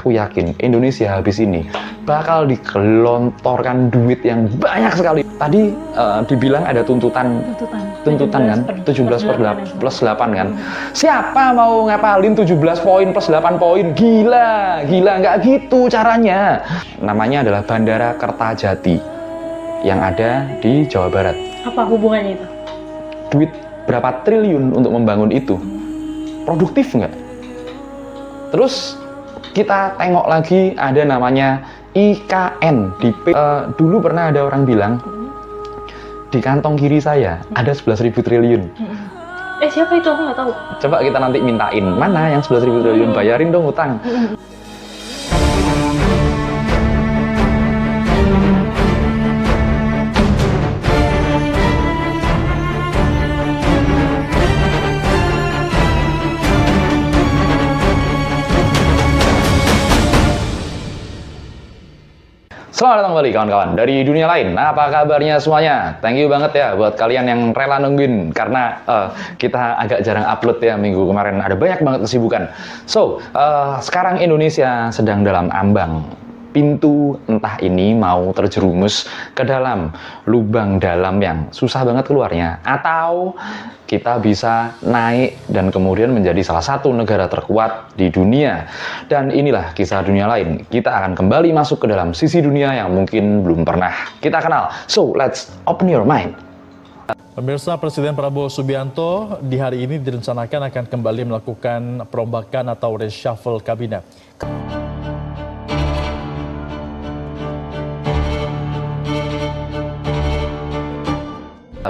aku yakin Indonesia habis ini bakal digelontorkan duit yang banyak sekali. Tadi dibilang ada tuntutan kan 17 plus 8 kan. Siapa mau ngapalin 17 poin plus 8 poin? Gila, nggak gitu caranya. Namanya adalah Bandara Kertajati yang ada di Jawa Barat. Apa hubungannya itu? Duit berapa triliun untuk membangun itu? Produktif nggak? Terus kita tengok lagi ada namanya IKN. Dulu pernah ada orang bilang di kantong kiri saya ada 11.000 triliun. Siapa itu? Aku nggak tahu. Coba kita nanti mintain, mana yang 11.000 triliun, bayarin dong utang. Selamat datang kembali kawan-kawan dari dunia lain. Apa kabarnya semuanya? Thank you banget ya buat kalian yang rela nungguin karena kita agak jarang upload ya minggu kemarin. Ada banyak banget kesibukan. Sekarang Indonesia sedang dalam ambang pintu entah ini mau terjerumus ke dalam lubang dalam yang susah banget keluarnya, atau kita bisa naik dan kemudian menjadi salah satu negara terkuat di dunia. Dan inilah kisah dunia lain. Kita akan kembali masuk ke dalam sisi dunia yang mungkin belum pernah kita kenal. So, let's open your mind. Pemirsa, Presiden Prabowo Subianto di hari ini direncanakan akan kembali melakukan perombakan atau reshuffle kabinet.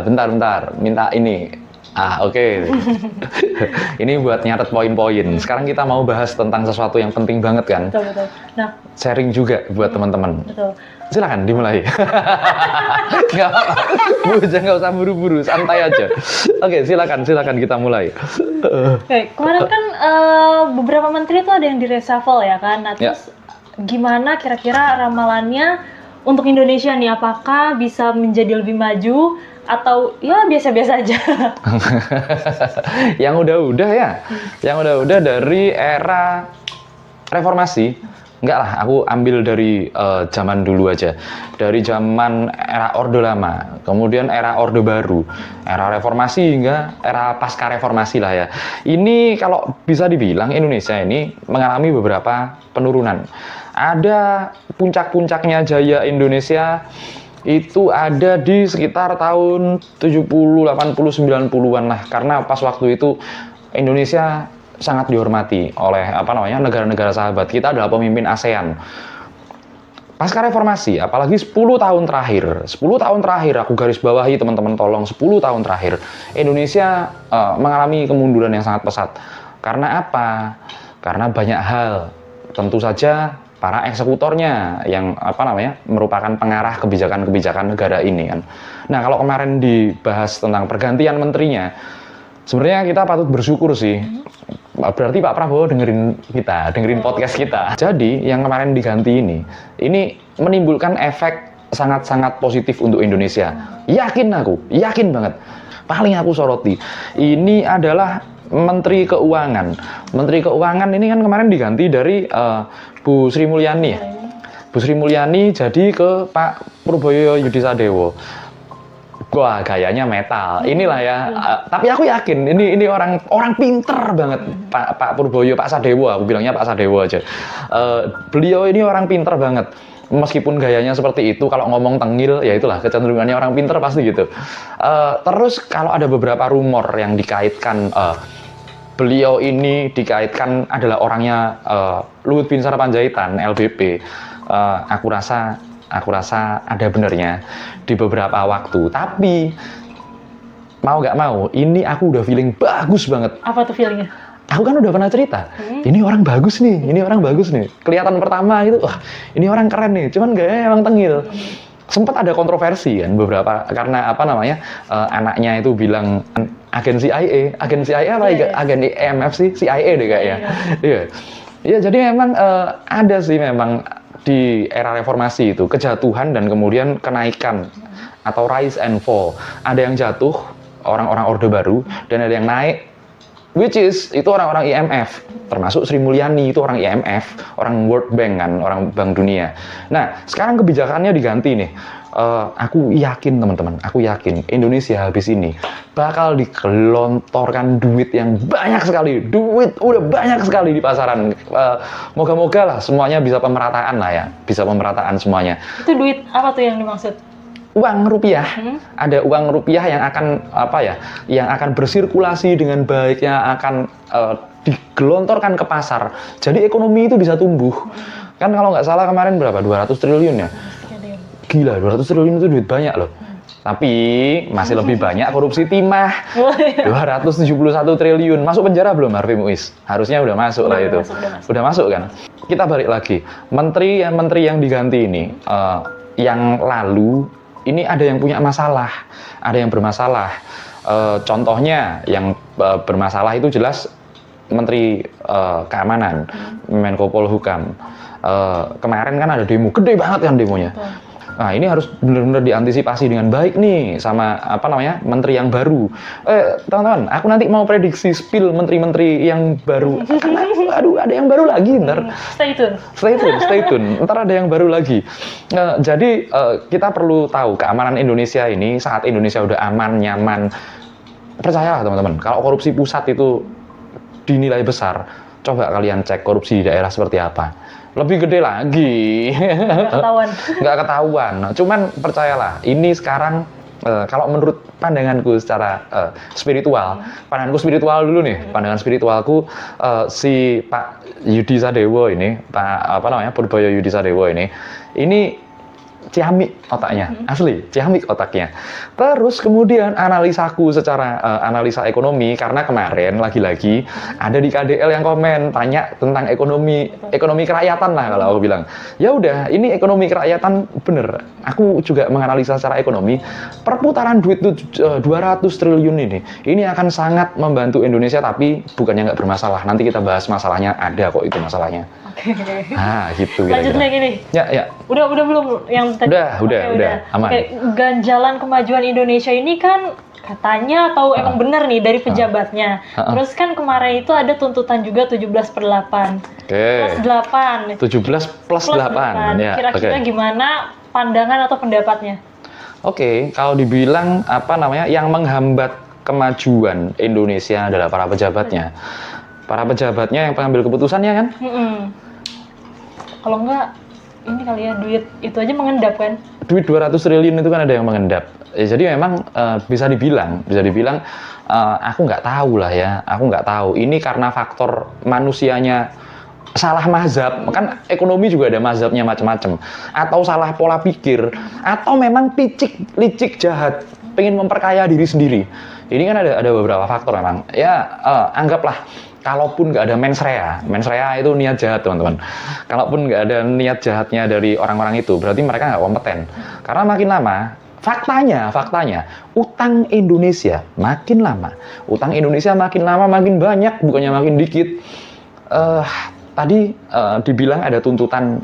Bentar, minta ini. Oke. Ini buat nyatet poin-poin. Sekarang kita mau bahas tentang sesuatu yang penting banget kan? Betul. Nah, sharing juga buat teman-teman. betul. Silakan dimulai. Nggak apa-apa. Nggak usah buru-buru, santai aja. Oke, silakan kita mulai. Oke, kemarin kan beberapa menteri itu ada yang di reshuffle ya kan? Nah, terus gimana kira-kira ramalannya untuk Indonesia nih? Apakah bisa menjadi lebih maju? Atau ya biasa-biasa aja? Yang udah-udah ya, yang udah-udah dari era reformasi. Enggak lah, aku ambil dari zaman dulu aja. Dari zaman era Orde Lama, kemudian era Orde Baru, era reformasi hingga era pasca reformasi lah ya. Ini kalau bisa dibilang Indonesia ini mengalami beberapa penurunan. Ada puncak-puncaknya jaya Indonesia itu ada di sekitar tahun 70, 80, 90-an lah. Karena pas waktu itu Indonesia sangat dihormati oleh negara-negara sahabat. Kita adalah pemimpin ASEAN. Pasca reformasi, apalagi 10 tahun terakhir aku garis bawahi teman-teman, tolong 10 tahun terakhir Indonesia mengalami kemunduran yang sangat pesat. Karena apa? Karena banyak hal. Tentu saja para eksekutornya yang merupakan pengarah kebijakan-kebijakan negara ini kan. Nah, kalau kemarin dibahas tentang pergantian menterinya, sebenarnya kita patut bersyukur sih. Berarti Pak Prabowo dengerin podcast kita. Jadi yang kemarin diganti ini menimbulkan efek sangat-sangat positif untuk Indonesia. Yakin banget. Paling aku soroti, ini adalah Menteri Keuangan. Menteri Keuangan ini kan kemarin diganti dari Bu Sri Mulyani ya. Bu Sri Mulyani jadi ke Pak Purboyo Yudisadewo. Wah, gayanya metal. Inilah ya. Tapi aku yakin ini orang pinter banget. Pak Purboyo, Pak Sadewo, aku bilangnya Pak Sadewo aja. Beliau ini orang pinter banget. Meskipun gayanya seperti itu, kalau ngomong tengil, ya itulah kecenderungannya orang pinter pasti gitu. Terus kalau ada beberapa rumor yang dikaitkan, beliau ini dikaitkan adalah orangnya Luhut Binsar Panjaitan, LBP. Aku rasa ada benernya di beberapa waktu. Tapi mau nggak mau, ini aku udah feeling bagus banget. Apa tuh feelingnya? Aku kan udah pernah cerita, ini orang bagus nih. Kelihatan pertama gitu, wah ini orang keren nih, cuman gayanya emang tengil. Sempat ada kontroversi kan beberapa, karena anaknya itu bilang agen CIA apa agen IMF sih, CIA deh kayaknya. Iya, jadi memang ada sih memang di era reformasi itu kejatuhan dan kemudian kenaikan atau rise and fall. Ada yang jatuh, orang-orang Orde Baru, dan ada yang naik, which is itu orang-orang IMF, termasuk Sri Mulyani itu orang IMF, orang World Bank kan, orang Bank Dunia. Nah, sekarang kebijakannya diganti nih. Aku yakin teman-teman, aku yakin Indonesia habis ini bakal digelontorkan duit yang banyak sekali, duit udah banyak sekali di pasaran. Moga-moga lah semuanya bisa pemerataan lah ya, bisa pemerataan semuanya. Itu duit apa tuh yang dimaksud? Uang rupiah, ada uang rupiah yang akan apa ya, yang akan bersirkulasi dengan baik, yang akan digelontorkan ke pasar. Jadi ekonomi itu bisa tumbuh. Kan kalau nggak salah kemarin berapa? 200 triliun ya. Gila, 200 triliun itu duit banyak loh. Tapi masih lebih banyak korupsi timah. 271 triliun. Masuk penjara belum Harvey Muiz? Harusnya udah masuk lah itu. Udah masuk kan? Kita balik lagi. Menteri yang diganti ini, yang lalu ini ada yang punya masalah, ada yang bermasalah. Contohnya yang bermasalah itu jelas Menteri Keamanan, Menko Polhukam. Kemarin kan ada demo, gede banget kan demonya. Nah, ini harus benar-benar diantisipasi dengan baik nih sama apa namanya menteri yang baru. Teman-teman, aku nanti mau prediksi spill menteri-menteri yang baru. Karena aduh ada yang baru lagi ntar. Stay tune. Ntar ada yang baru lagi. Jadi kita perlu tahu keamanan Indonesia ini saat Indonesia udah aman, nyaman. Percayalah teman-teman, kalau korupsi pusat itu dinilai besar, coba kalian cek korupsi di daerah seperti apa. Lebih gede lagi. Nggak ketahuan. Cuman percayalah, ini sekarang kalau menurut pandanganku secara spiritual, pandanganku spiritual dulu nih, pandangan spiritualku si Pak Yudi Sadewo ini, Pak apa namanya Purboyo Yudi Sadewo ini ciamik otaknya, asli ciamik otaknya. Terus kemudian analisaku secara analisa ekonomi, karena kemarin lagi-lagi ada di KDL yang komen tanya tentang ekonomi kerakyatan lah kalau aku bilang. Ya udah, ini ekonomi kerakyatan bener. Aku juga menganalisa secara ekonomi, perputaran duit 200 triliun ini akan sangat membantu Indonesia, tapi bukannya nggak bermasalah. Nanti kita bahas masalahnya, ada kok itu masalahnya. Nah, gitu lanjut lagi nih. Ya. Udah belum yang tadi? Udah, aman. Ganjalan kemajuan Indonesia ini kan katanya atau emang benar nih dari pejabatnya. Terus kan kemarin itu ada tuntutan juga 17/8. Plus 8. 17 plus 8. Ya, kira-kira gimana pandangan atau pendapatnya? Kalau dibilang apa namanya yang menghambat kemajuan Indonesia adalah para pejabatnya. Para pejabatnya yang pengambil keputusannya kan? Kalau enggak, ini kali ya duit itu aja mengendap kan? Duit 200 triliun itu kan ada yang mengendap. Jadi memang bisa dibilang aku nggak tahu lah ya, aku nggak tahu. Ini karena faktor manusianya salah mazhab, kan ekonomi juga ada mazhabnya macam-macam. Atau salah pola pikir, atau memang licik jahat, pengen memperkaya diri sendiri. Ini kan ada beberapa faktor memang. Ya anggaplah. Kalaupun nggak ada mens rea itu niat jahat teman-teman. Kalaupun nggak ada niat jahatnya dari orang-orang itu, berarti mereka nggak kompeten. Karena makin lama, faktanya, utang Indonesia makin lama makin banyak, bukannya makin dikit. Tadi dibilang ada tuntutan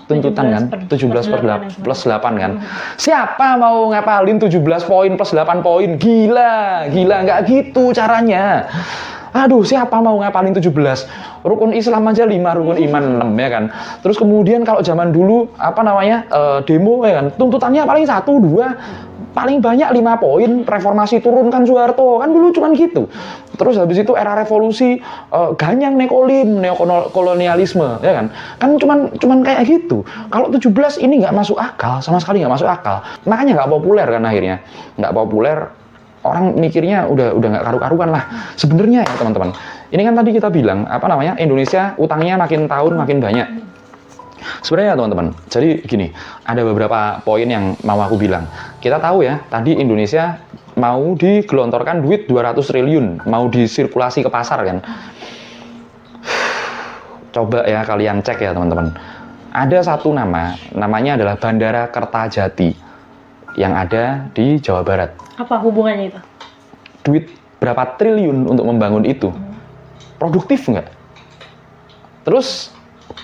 kan, 17 plus 8 kan. Siapa mau ngapalin 17 poin plus 8 poin? Gila, nggak gitu caranya. Aduh, siapa mau ngapalin 17? Rukun Islam aja 5, rukun iman 6 ya kan. Terus kemudian kalau zaman dulu demo ya kan, tuntutannya paling 1, 2, paling banyak 5 poin, reformasi turunkan Soeharto, kan dulu cuman gitu. Terus habis itu era revolusi ganyang neokolonialisme ya kan. Kan cuman kayak gitu. Kalau 17 ini nggak masuk akal, sama sekali nggak masuk akal. Makanya nggak populer kan akhirnya. Nggak populer. Orang mikirnya udah nggak karu-karuan lah. Sebenarnya ya teman-teman, ini kan tadi kita bilang Indonesia utangnya makin tahun makin banyak. Sebenarnya teman-teman, jadi gini, ada beberapa poin yang mau aku bilang. Kita tahu ya, tadi Indonesia mau digelontorkan duit 200 triliun, mau disirkulasi ke pasar kan. Coba ya kalian cek ya teman-teman. Ada satu namanya adalah Bandara Kertajati yang ada di Jawa Barat. Apa hubungannya itu? Duit berapa triliun untuk membangun itu? Produktif nggak? Terus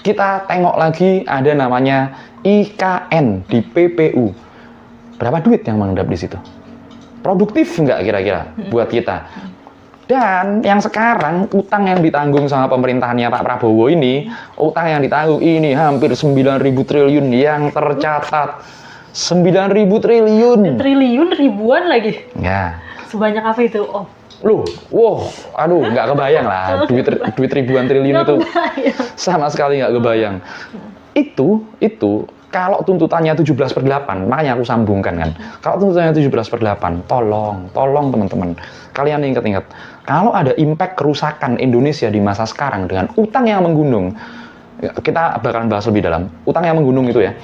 kita tengok lagi ada namanya IKN di PPU. Berapa duit yang mengendap di situ? Produktif nggak kira-kira buat kita? Dan yang sekarang utang yang ditanggung sama pemerintahannya Pak Prabowo ini, utang yang ditanggung ini hampir 9.000 triliun yang tercatat. 9.000 triliun. Triliun ribuan lagi. Ya. Sebanyak apa itu? Oh. Loh, wow, aduh, nggak kebayang lah, duit ribuan triliun itu sama sekali nggak kebayang. Itu kalau tuntutannya 17/8, makanya aku sambungkan kan. Kalau tuntutannya 17/8, tolong teman-teman, kalian ingat-ingat, kalau ada impact kerusakan Indonesia di masa sekarang dengan utang yang menggunung, kita bakalan bahas lebih dalam, utang yang menggunung itu ya,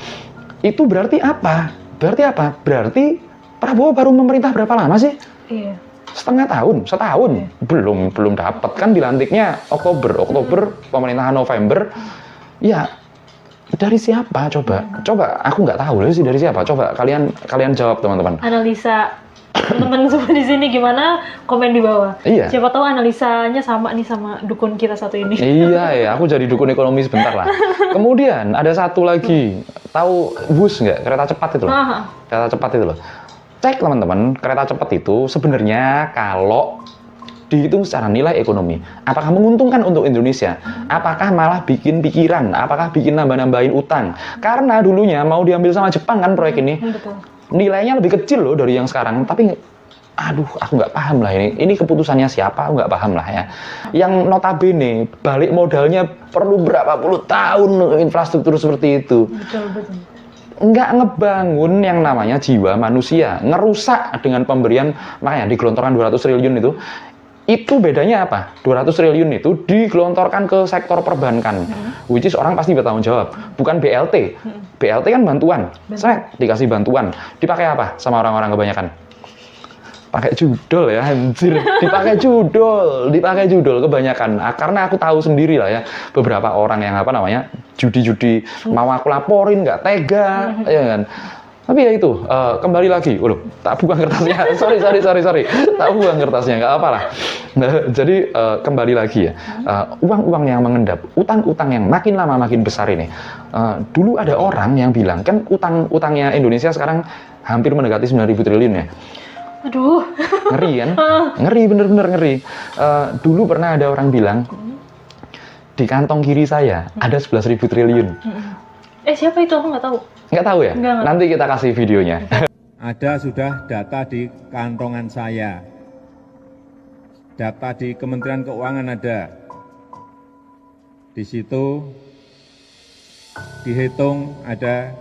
itu berarti apa? Berarti Prabowo baru memerintah berapa lama sih? Iya. Setahun, belum dapat kan dilantiknya Oktober, pemerintahan November, ya dari siapa coba aku nggak tahu sih dari siapa, coba kalian jawab teman-teman. Analisa teman-teman semua di sini gimana, komen di bawah. Iya. Siapa tahu analisanya sama nih sama dukun kita satu ini. Iya ya, aku jadi dukun ekonomi sebentar lah. Kemudian ada satu lagi, tahu bus nggak, kereta cepat itu loh. Kereta cepat itu loh. Cek teman-teman, kereta cepat itu sebenarnya kalau dihitung secara nilai ekonomi, apakah menguntungkan untuk Indonesia? Apakah malah bikin pikiran? Apakah bikin nambah-nambahin utang? Karena dulunya mau diambil sama Jepang kan proyek ini. Betul. Nilainya lebih kecil loh dari yang sekarang, tapi aduh, aku nggak paham lah ini keputusannya siapa, aku nggak paham lah ya. Yang notabene balik modalnya perlu berapa puluh tahun infrastruktur seperti itu. Betul. Nggak ngebangun yang namanya jiwa manusia, ngerusak dengan pemberian, makanya digelontorkan 200 triliun itu bedanya apa? 200 triliun itu digelontorkan ke sektor perbankan, which is orang pasti bertanggung jawab, bukan BLT. BLT kan bantuan, dikasih bantuan, dipakai apa sama orang-orang kebanyakan? Pakai judol ya, anjir, dipakai judol kebanyakan. Karena aku tahu sendiri lah ya, beberapa orang yang judi mau aku laporin nggak tega, ya kan. Tapi ya itu, kembali lagi, tak buang kertasnya, sorry, tak buang kertasnya, nggak apa-apa lah. Nah, jadi kembali lagi ya, uang-uang yang mengendap, utang-utang yang makin lama makin besar ini. Dulu ada orang yang bilang, kan utangnya Indonesia sekarang hampir mendekati 9.000 triliun ya. Aduh. Ngeri kan? Ngeri, bener-bener ngeri. Dulu pernah ada orang bilang, di kantong kiri saya ada 11.000 triliun. Siapa itu? Aku nggak tahu. Nggak tahu ya? Nggak. Nanti kita kasih videonya. Ada sudah data di kantongan saya. Data di Kementerian Keuangan ada. Di situ dihitung ada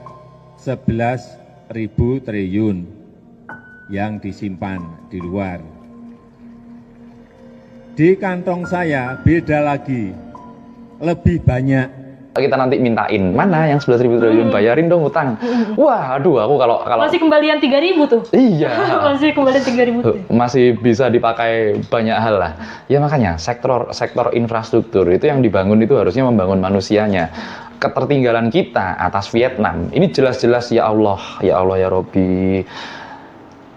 11.000 triliun yang disimpan di luar. Di kantong saya beda lagi, lebih banyak. Kita nanti mintain, mana yang 11.000 triliun, bayarin dong utang. Wah, aduh, aku kalau Masih kembalian 3.000 tuh. Iya. Masih kembalian 3.000 tuh. Masih bisa dipakai banyak hal lah. Ya makanya sektor infrastruktur itu yang dibangun itu harusnya membangun manusianya. Ketertinggalan kita atas Vietnam, ini jelas-jelas ya Allah ya Robbi.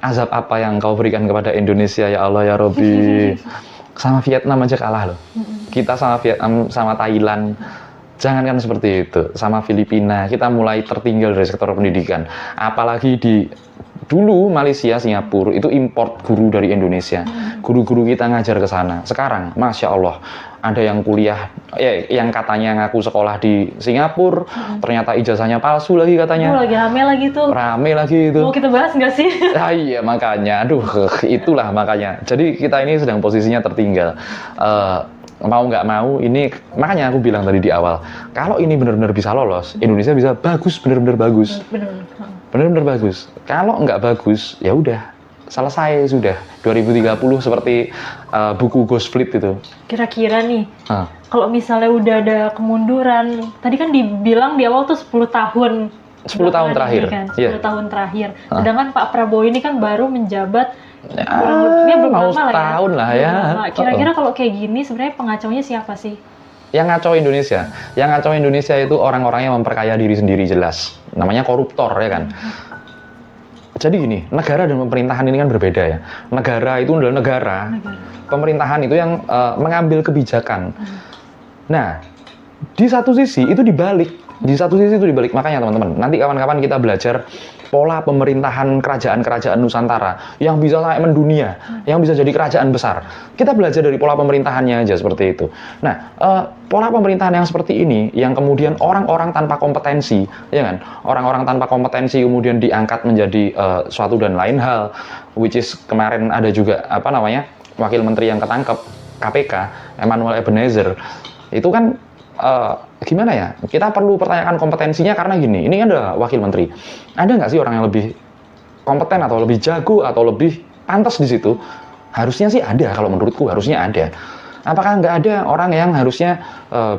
Azab apa yang kau berikan kepada Indonesia ya Allah ya Robbi. Sama Vietnam aja kalah loh. Kita sama Vietnam, sama Thailand, jangankan seperti itu, sama Filipina, kita mulai tertinggal dari sektor pendidikan. Apalagi dulu Malaysia, Singapura itu import guru dari Indonesia. Guru-guru kita ngajar ke sana. Sekarang, Masya Allah, ada yang kuliah, yang katanya ngaku sekolah di Singapura, ternyata ijazahnya palsu lagi katanya. Lagi rame lagi itu. Mau kita bahas nggak sih? Iya makanya, itulah makanya. Jadi kita ini sedang posisinya tertinggal. Mau nggak mau, ini makanya aku bilang tadi di awal, kalau ini benar-benar bisa lolos, Indonesia bisa bagus, benar-benar bagus. Benar-benar bagus. Kalau nggak bagus, ya udah selesai sudah. 2030 seperti buku Ghost Fleet itu. Kira-kira nih, kalau misalnya udah ada kemunduran, tadi kan dibilang di awal tuh 10 tahun. 10 tahun terakhir. Kan, 10 yeah. tahun terakhir. Sedangkan Pak Prabowo ini kan baru menjabat kurang lebih belum mau lama setahun lah ya. Kira-kira kalau kayak gini sebenarnya pengacaunya siapa sih? Yang ngacau Indonesia. Yang ngacau Indonesia itu orang-orang yang memperkaya diri sendiri jelas. Namanya koruptor ya kan. Jadi gini, negara dan pemerintahan ini kan berbeda ya. Negara itu adalah negara. Pemerintahan itu yang mengambil kebijakan. Nah, di satu sisi itu dibalik. Di satu sisi itu dibalik, makanya teman-teman, nanti kawan-kawan kita belajar pola pemerintahan kerajaan-kerajaan Nusantara yang bisa sampai mendunia, yang bisa jadi kerajaan besar. Kita belajar dari pola pemerintahannya aja seperti itu. Nah, pola pemerintahan yang seperti ini, yang kemudian orang-orang tanpa kompetensi, ya kan? Orang-orang tanpa kompetensi kemudian diangkat menjadi suatu dan lain hal, which is kemarin ada juga wakil menteri yang ketangkep KPK, Emmanuel Ebenezer, itu kan gimana ya, kita perlu pertanyakan kompetensinya karena gini, ini kan ada wakil menteri, ada nggak sih orang yang lebih kompeten atau lebih jago atau lebih pantas di situ? Harusnya sih ada, kalau menurutku harusnya ada. Apakah nggak ada orang yang harusnya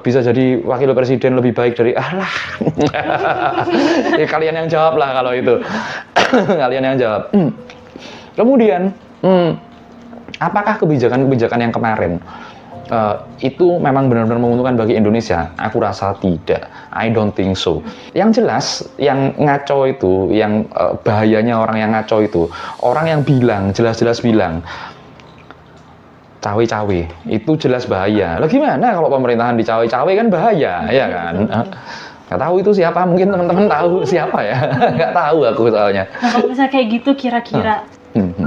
bisa jadi wakil presiden lebih baik dari ya, kalian yang jawab lah kalau itu. Kalian yang jawab. Kemudian apakah kebijakan-kebijakan yang kemarin itu memang benar-benar menguntungkan bagi Indonesia? Aku rasa tidak. I don't think so. Yang jelas, yang ngaco itu, yang bahayanya orang yang ngaco itu, orang yang bilang, jelas-jelas bilang, cawe-cawe, itu jelas bahaya. Lah gimana kalau pemerintahan dicawe-cawe, kan bahaya, ya kan? Nggak tahu itu siapa, mungkin teman-teman tahu siapa ya? Nggak tahu aku soalnya. Nah kalau misalnya kayak gitu, kira-kira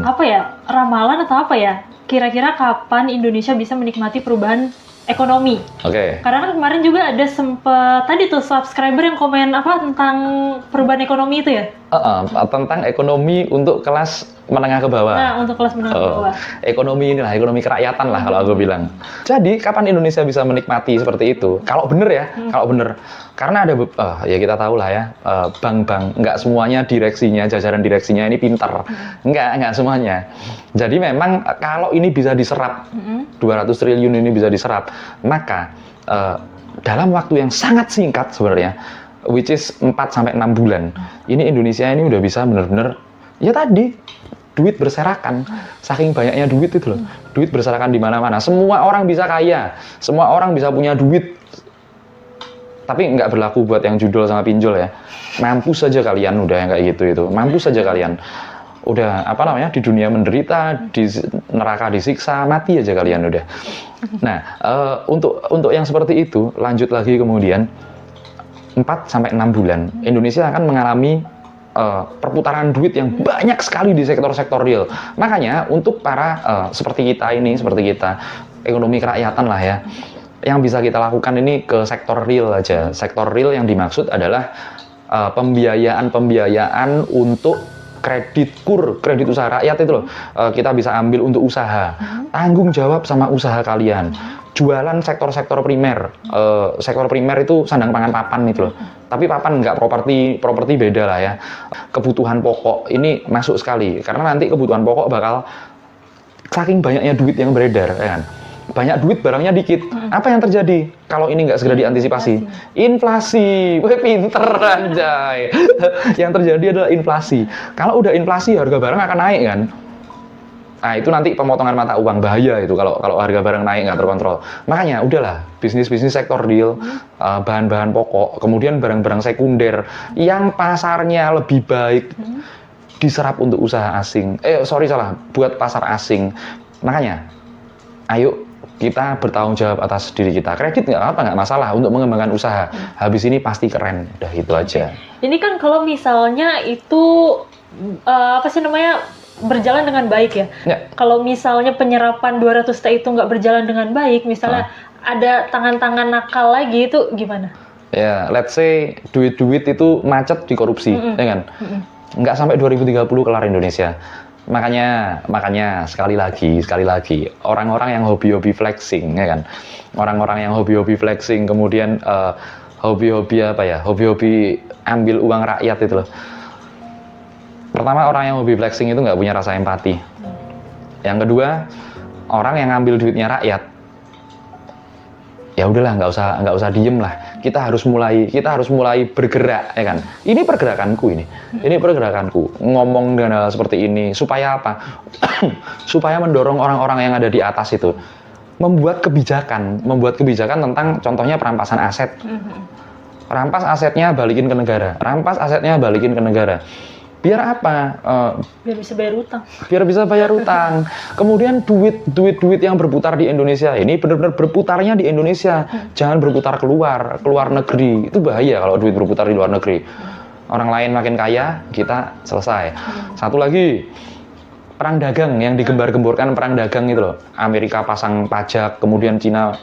apa ya, ramalan atau apa ya? Kira-kira kapan Indonesia bisa menikmati perubahan ekonomi? Oke. Karena kan kemarin juga ada sempet tadi tuh subscriber yang komen tentang perubahan ekonomi itu ya? Tentang ekonomi untuk kelas menengah ke bawah. Nah, untuk kelas menengah ke bawah. Ekonomi inilah, ekonomi kerakyatan lah kalau aku bilang. Jadi kapan Indonesia bisa menikmati seperti itu? Kalau bener ya, kalau bener. Karena ada, ya kita tahu lah ya, bank-bank, nggak semuanya direksinya, jajaran direksinya ini pintar. Nggak semuanya. Jadi memang kalau ini bisa diserap, 200 triliun ini bisa diserap, maka dalam waktu yang sangat singkat sebenarnya, which is 4-6 bulan, ini Indonesia ini udah bisa benar-benar, ya tadi, duit berserakan. Saking banyaknya duit itu loh, duit berserakan di mana-mana. Semua orang bisa kaya, semua orang bisa punya duit. Tapi nggak berlaku buat yang judul sama pinjol ya. Mampus saja kalian udah yang kayak gitu itu. Mampus saja kalian. Udah di dunia menderita, di neraka disiksa, mati aja kalian udah. Nah, untuk yang seperti itu, lanjut lagi kemudian 4-6 bulan Indonesia akan mengalami perputaran duit yang banyak sekali di sektor-sektor real. Makanya untuk para seperti kita, ekonomi kerakyatan lah ya, yang bisa kita lakukan ini ke sektor real aja. Sektor real yang dimaksud adalah pembiayaan untuk kredit usaha rakyat itu loh. Kita bisa ambil untuk usaha. Tanggung jawab sama usaha kalian. Jualan sektor-sektor primer. Sektor primer itu sandang pangan papan itu loh. Tapi papan nggak properti beda lah ya. Kebutuhan pokok ini masuk sekali. Karena nanti kebutuhan pokok bakal saking banyaknya duit yang beredar, ya kan? Banyak duit, barangnya dikit. Apa yang terjadi kalau ini nggak segera diantisipasi? Inflasi. Wih, pinter anjay. Yang terjadi adalah inflasi. Kalau udah inflasi, harga barang akan naik kan? Nah, itu nanti pemotongan mata uang, bahaya itu kalau harga barang naik nggak terkontrol. Makanya udahlah, bisnis sektor real, bahan-bahan pokok, kemudian barang-barang sekunder yang pasarnya lebih baik diserap untuk usaha asing. Buat pasar asing. Makanya, ayo kita bertanggung jawab atas diri kita. Kredit nggak masalah untuk mengembangkan usaha. Habis ini pasti keren. Udah itu aja. Ini kan kalau misalnya itu berjalan dengan baik ya. Kalau misalnya penyerapan 200T itu nggak berjalan dengan baik, misalnya ada tangan-tangan nakal lagi, itu gimana? Ya, let's say duit-duit itu macet di korupsi, ya kan? Nggak sampai 2030 kelar Indonesia. Makanya sekali lagi orang-orang yang hobi-hobi flexing, ya kan, orang-orang yang hobi-hobi flexing kemudian hobi-hobi ambil uang rakyat itu loh. Pertama, orang yang hobi flexing itu nggak punya rasa empati. Yang kedua, orang yang ngambil duitnya rakyat, ya udahlah, nggak usah diem lah. Kita harus mulai bergerak, ya kan? Ini pergerakanku ngomong dengan hal seperti ini supaya apa? Supaya mendorong orang-orang yang ada di atas itu membuat kebijakan tentang contohnya perampasan aset. Rampas asetnya balikin ke negara. Biar apa? Biar bisa bayar utang. Biar bisa bayar utang. Kemudian duit yang berputar di Indonesia ini benar-benar berputarnya di Indonesia. Jangan berputar keluar negeri. Itu bahaya kalau duit berputar di luar negeri. Orang lain makin kaya, kita selesai. Satu lagi, perang dagang yang digembar-gemborkan perang dagang itu loh. Amerika pasang pajak, kemudian Cina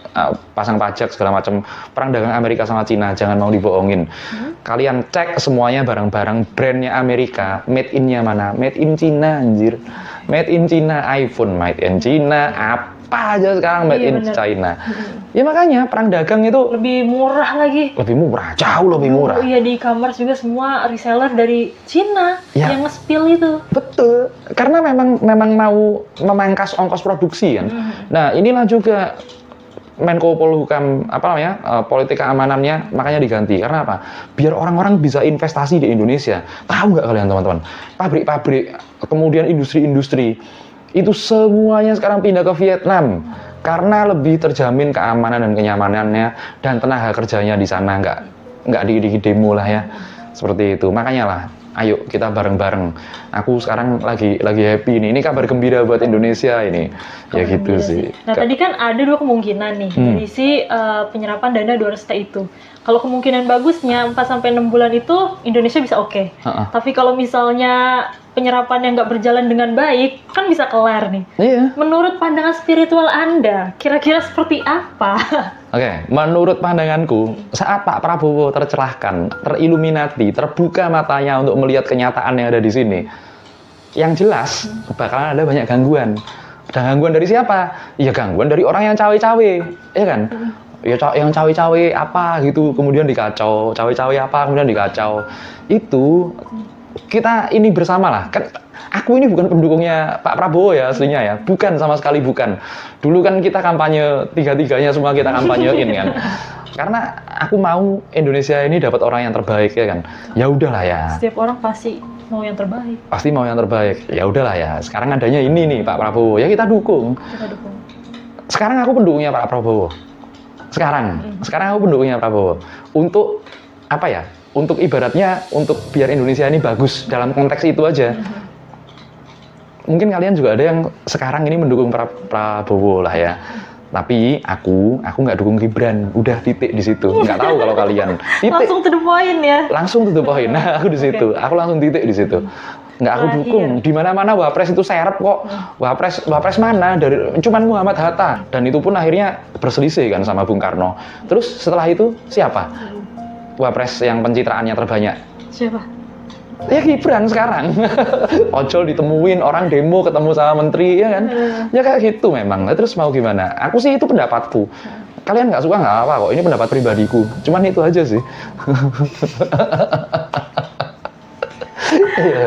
pasang pajak segala macam. Perang dagang Amerika sama Cina, jangan mau dibohongin. Kalian cek semuanya barang-barang brandnya Amerika, made in-nya mana? Made in Cina, anjir. Made in China, iPhone made in China, apa aja sekarang made in bener. China. Ya makanya perang dagang itu Lebih murah lagi. lebih murah, jauh lebih murah. Oh iya, di e-commerce juga semua reseller dari Cina Ya. yang nge-spill itu. Betul, karena memang mau memangkas ongkos produksi kan. Nah inilah juga Menko Polhukam politik keamanannya makanya diganti. Karena apa? Biar orang-orang bisa investasi di Indonesia. Tahu nggak kalian teman-teman? Pabrik-pabrik, kemudian industri-industri itu semuanya sekarang pindah ke Vietnam karena lebih terjamin keamanan dan kenyamanannya dan tenaga kerjanya di sana nggak di demo lah ya. Seperti itu. Makanya lah, ayo kita bareng-bareng. Aku sekarang lagi happy nih. Ini kabar gembira buat Indonesia ini. Ya Kabar gitu gembira sih. Nah tadi kan ada dua kemungkinan nih dari si penyerapan dana 200 itu. Kalau kemungkinan bagusnya 4-6 bulan itu Indonesia bisa oke. Tapi kalau misalnya penyerapan yang nggak berjalan dengan baik, kan bisa kelar nih. Iya. Menurut pandangan spiritual Anda, kira-kira seperti apa? Oke, menurut pandanganku, saat Pak Prabowo tercerahkan, teriluminati, terbuka matanya untuk melihat kenyataan yang ada di sini, yang jelas bakalan ada banyak gangguan. Dan gangguan dari siapa? Ya gangguan dari orang yang cawe-cawe, ya kan? Ya yang cawe-cawe apa gitu, kemudian dikacau, cawe-cawe apa, kemudian dikacau. Itu kita ini bersama lah. Kan aku ini bukan pendukungnya Pak Prabowo ya aslinya ya, bukan sama sekali bukan. Dulu kan kita kampanye tiga-tiganya semua kita kampanyein kan. Karena aku mau Indonesia ini dapat orang yang terbaik ya kan. Ya udahlah ya. Setiap orang pasti mau yang terbaik. Pasti mau yang terbaik. Ya udahlah ya. Sekarang adanya ini nih Pak Prabowo. Ya kita dukung. Kita dukung. Sekarang aku pendukungnya Pak Prabowo. Sekarang aku pendukungnya Prabowo. Untuk apa ya? Untuk ibaratnya untuk biar Indonesia ini bagus dalam konteks itu aja. Mungkin kalian juga ada yang sekarang ini mendukung Prabowo lah ya. Tapi aku nggak dukung Gibran. Udah titik di situ. Nggak tahu kalau kalian. Titik. Langsung to the point ya. Langsung to the point. Nah, aku di situ. Aku langsung titik di situ. Nggak aku dukung. Di mana-mana Wapres itu serep kok. Wapres mana dari cuman Muhammad Hatta, dan itu pun akhirnya berselisih kan sama Bung Karno. Terus setelah itu siapa? Wapres yang pencitraannya terbanyak. Siapa? Ya Gibran sekarang. Ojol ditemuin, orang demo ketemu sama menteri, ya kan? Ya kayak gitu memang. Nah, terus mau gimana? Aku sih itu pendapatku. Kalian nggak suka nggak apa kok. Ini pendapat pribadiku. Cuman itu aja sih.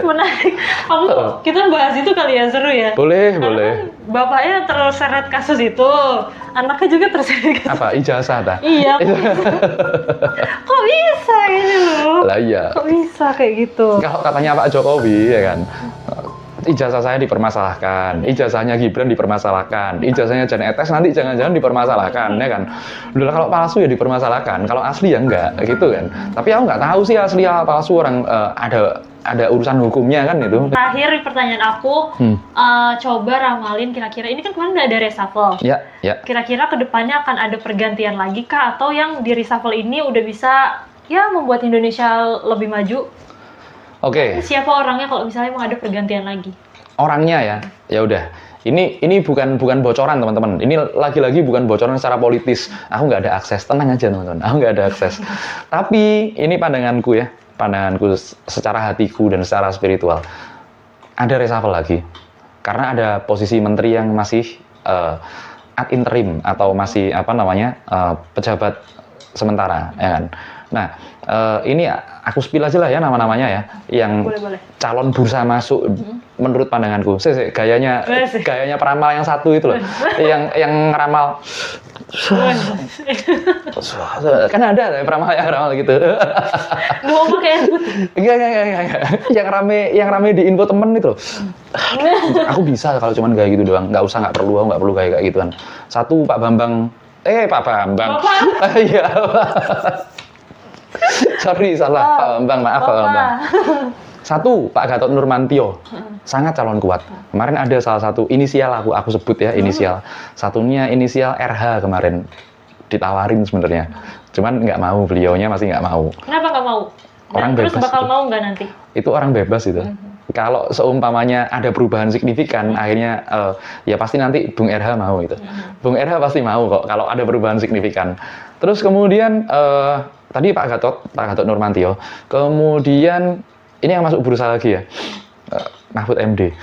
Menarik. Kita bahas itu kali ya, seru ya. Boleh, Karena boleh. kan bapaknya terseret kasus itu, anaknya juga terseret kasus. Apa ijazah ta? Iya. Kok bisa ini loh? Lah iya. Kok bisa kayak gitu? Kalau katanya Pak Jokowi ya kan, ijazah saya dipermasalahkan, ijazahnya Gibran dipermasalahkan, ijazahnya Jan Etes nanti jangan-jangan dipermasalahkan, ya kan? Udah kalau palsu ya dipermasalahkan, kalau asli ya enggak, gitu kan? Tapi aku nggak tahu sih asli apa palsu, orang ada urusan hukumnya kan itu. Terakhir pertanyaan aku, coba ramalin kira-kira ini kan kemarin udah ada reshuffle. Ya. Kira-kira kedepannya akan ada pergantian lagi kah? Atau yang di reshuffle ini udah bisa ya membuat Indonesia lebih maju? Oke. Siapa orangnya kalau misalnya mau ada pergantian lagi? Orangnya ya udah. Ini bukan bocoran teman-teman. Ini lagi-lagi bukan bocoran secara politis. Aku nggak ada akses. Tenang aja teman-teman. Aku nggak ada akses. Tapi ini pandanganku ya. Pandanganku secara hatiku dan secara spiritual. Ada reshuffle lagi. Karena ada posisi menteri yang masih ad interim atau masih pejabat sementara, ya kan. Nah, ini aku spill aja lah ya nama-namanya ya, yang Boleh. calon bursa masuk menurut pandanganku. Gayanya peramal yang satu itu loh, yang ngeramal. Kan ada peramal yang ngeramal gitu. Ngomong kayak putih. Enggak. Yang rame di info temen itu loh. Aku bisa kalau cuman kayak gitu doang, nggak perlu kayak gituan. Satu Pak Bambang. Pak Bambang. Iya. Sorry, salah. Pak Bambang, maaf Pak Bambang. Satu, Pak Gatot Nurmantio, sangat calon kuat. Kemarin ada salah satu inisial aku sebut ya, inisial. Satunya inisial RH kemarin, ditawarin sebenarnya. Cuman nggak mau, beliaunya masih nggak mau. Kenapa nggak mau? Orang Terus bebas bakal itu. mau nggak nanti? Itu orang bebas itu. Kalau seumpamanya ada perubahan signifikan, akhirnya ya pasti nanti Bung RH mau itu. Bung RH pasti mau kok kalau ada perubahan signifikan. Terus kemudian tadi Pak Gatot Nurmantio, kemudian ini yang masuk bursa lagi ya, Mahfud MD.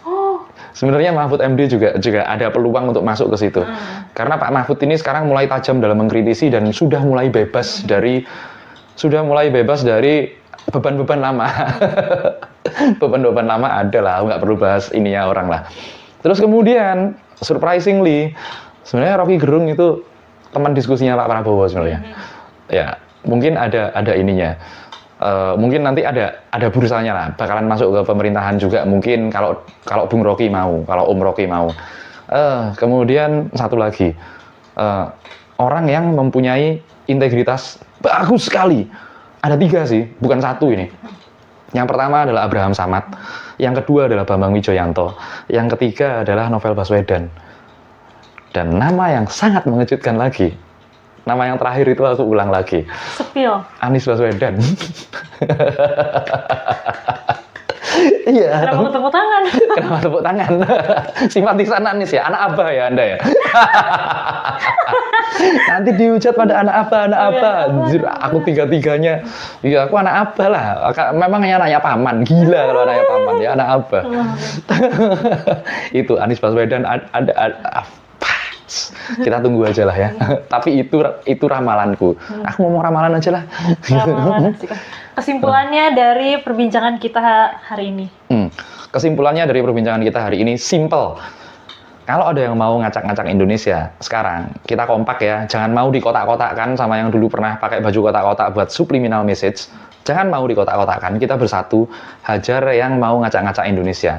Oh, Sebenarnya Mahfud MD juga ada peluang untuk masuk ke situ. Karena Pak Mahfud ini sekarang mulai tajam dalam mengkritisi dan sudah mulai bebas dari beban-beban lama. Beban-beban lama ada lah, nggak perlu bahas ini ya orang lah. Terus kemudian surprisingly, sebenarnya Rocky Gerung itu teman diskusinya Pak Prabowo sebenarnya. Ya, mungkin ada ininya. Mungkin nanti ada bursanya lah, bakalan masuk ke pemerintahan juga mungkin kalau Bung Rocky mau, kalau Om Rocky mau. Kemudian satu lagi, orang yang mempunyai integritas bagus sekali. Ada 3 sih, bukan 1 ini. Yang pertama adalah Abraham Samad, yang kedua adalah Bambang Wijoyanto, yang ketiga adalah Novel Baswedan. Dan nama yang sangat mengejutkan lagi, nama yang terakhir itu aku ulang lagi, sepil. Anies Baswedan. Iya. Kenapa tepuk tangan? Kenapa tepuk tangan? Simpatisan Anies ya, anak abah ya Anda ya. Nanti dihujat pada anak apa? Anjir, aku tiga-tiganya. Iya, aku anak abah lah. Memangnya anaknya paman. Gila kalau anaknya paman ya, anak abah. Itu Anies Baswedan kita tunggu aja lah ya. Tapi itu ramalanku. Aku ngomong ramalan aja lah. Ramalan sih, Kak. Kesimpulannya dari perbincangan kita hari ini. Kesimpulannya dari perbincangan kita hari ini simple. Kalau ada yang mau ngacak-ngacak Indonesia sekarang, kita kompak ya. Jangan mau dikotak-kotakkan sama yang dulu pernah pakai baju kotak-kotak buat subliminal message. Jangan mau dikotak-kotakkan. Kita bersatu hajar yang mau ngacak-ngacak Indonesia.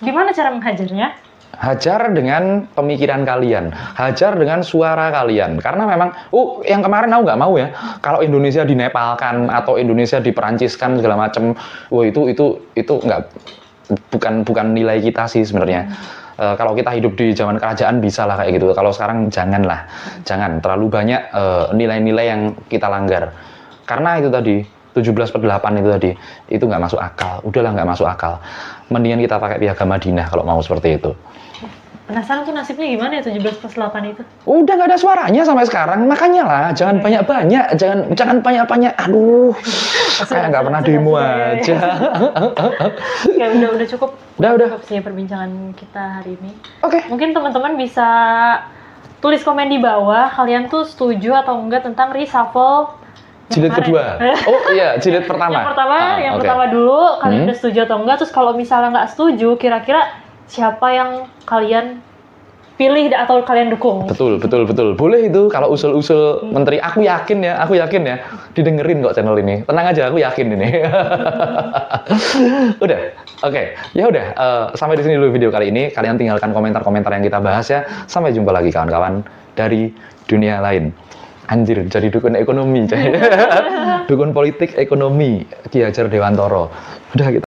Gimana cara menghajarnya? Hajar dengan pemikiran kalian, hajar dengan suara kalian. Karena memang, yang kemarin aku nggak mau ya. Kalau Indonesia dinepalkan atau Indonesia diperanciskan segala macam, itu nggak, bukan nilai kita sih sebenarnya. Kalau kita hidup di zaman kerajaan bisa lah kayak gitu. Kalau sekarang jangan terlalu banyak nilai-nilai yang kita langgar. Karena itu tadi 17/8 itu tadi, itu nggak masuk akal. Udahlah nggak masuk akal. Mendingan kita pakai Piagam Madinah kalau mau seperti itu. Penasaran tuh nasibnya gimana ya 17/8 itu? Udah nggak ada suaranya sampai sekarang, makanya lah jangan banyak-banyak, jangan banyak-banyak. Aduh, kayak nggak pernah demo aja. Ya udah cukup. Udah. Cukup sih perbincangan kita hari ini. Oke. Mungkin teman-teman bisa tulis komen di bawah kalian tuh setuju atau enggak tentang reshuffle Jilid kedua. Oh iya, jilid pertama. Yang oke. pertama dulu kalian udah setuju atau enggak, terus kalau misalnya nggak setuju, kira-kira siapa yang kalian pilih atau kalian dukung? Betul. Boleh itu kalau usul-usul menteri. Aku yakin ya, didengerin kok channel ini. Tenang aja, aku yakin ini. Udah, oke. Ya udah, sampai di sini dulu video kali ini. Kalian tinggalkan komentar-komentar yang kita bahas ya. Sampai jumpa lagi kawan-kawan dari dunia lain. Anjir, jadi dukun ekonomi. Dukun politik ekonomi Ki Hajar Dewantoro. Udah kita